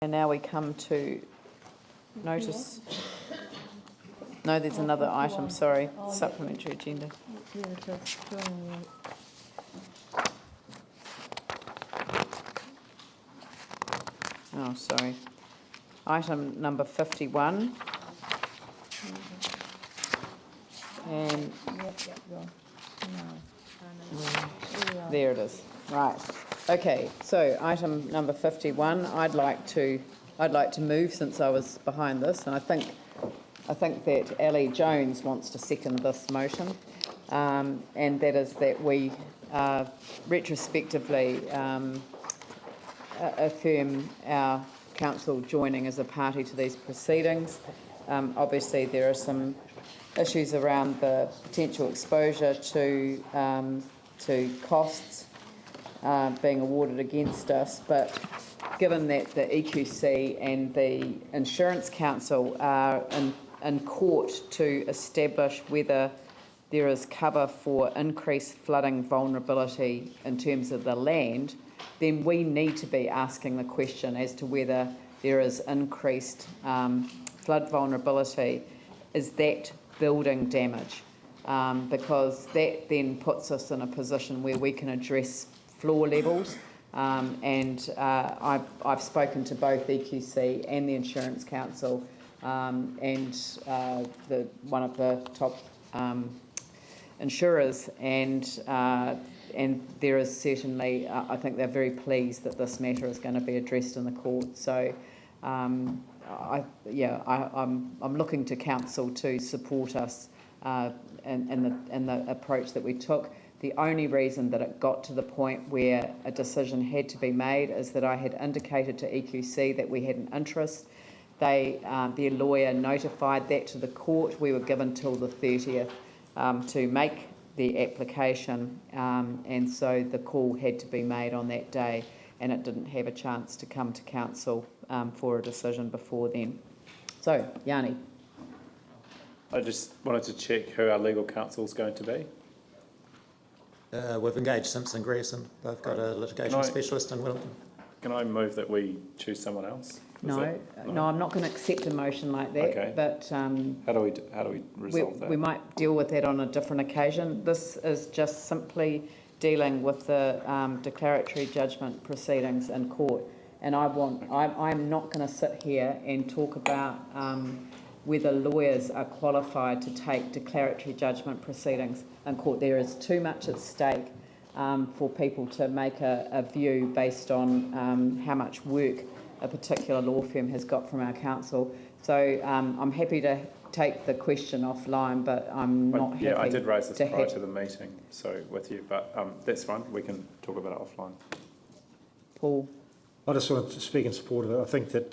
And now we come to notice. No, there's another item, sorry, supplementary agenda. Oh, sorry. Item number 51. And there it is. Right. Okay. So item number 51. I'd like to move, since I was behind this, and I think that Ali Jones wants to second this motion, and that is that we retrospectively affirm our council joining as a party to these proceedings. Obviously, there are some issues around the potential exposure to costs being awarded against us, but given that the EQC and the Insurance Council are in court to establish whether there is cover for increased flooding vulnerability in terms of the land, then we need to be asking the question as to whether there is increased flood vulnerability. Is that building damage? Because that then puts us in a position where we can address floor levels. And I've spoken to both EQC and the Insurance Council, and one of the top insurers, and there is certainly, I think they're very pleased that this matter is going to be addressed in the court. So I'm looking to council to support us in the approach that we took. The only reason that it got to the point where a decision had to be made is that I had indicated to EQC that we had an interest. Their lawyer notified that to the court. We were given till the 30th to make the application, and so the call had to be made on that day, and it didn't have a chance to come to council for a decision before then. So, Yanni. I just wanted to check who our legal counsel is going to be. We've engaged Simpson Grierson. They've got a litigation specialist in Wellington. Can I move that we choose someone else? No, I'm not going to accept a motion like that. Okay. But how do we resolve that? We might deal with that on a different occasion. This is just simply dealing with the declaratory judgment proceedings in court, and I'm not going to sit here and talk about whether lawyers are qualified to take declaratory judgment proceedings in court. There is too much at stake for people to make a view based on how much work a particular law firm has got from our council. So I'm happy to take the question offline, but I'm not happy. Yeah, I did raise this prior to the meeting, so with you, but that's fine. We can talk about it offline. Paul. I just wanted to speak in support of it. I think that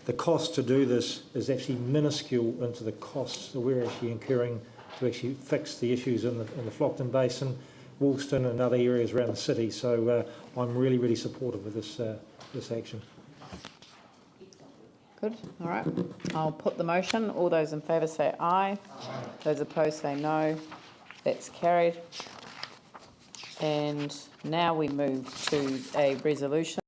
the cost to do this is actually minuscule into the costs that we're actually incurring to actually fix the issues in the Flockton Basin, Woolston and other areas around the city. So I'm really, really supportive of this action. Good. All right. I'll put the motion. All those in favour say aye. Those opposed say no. That's carried. And now we move to a resolution.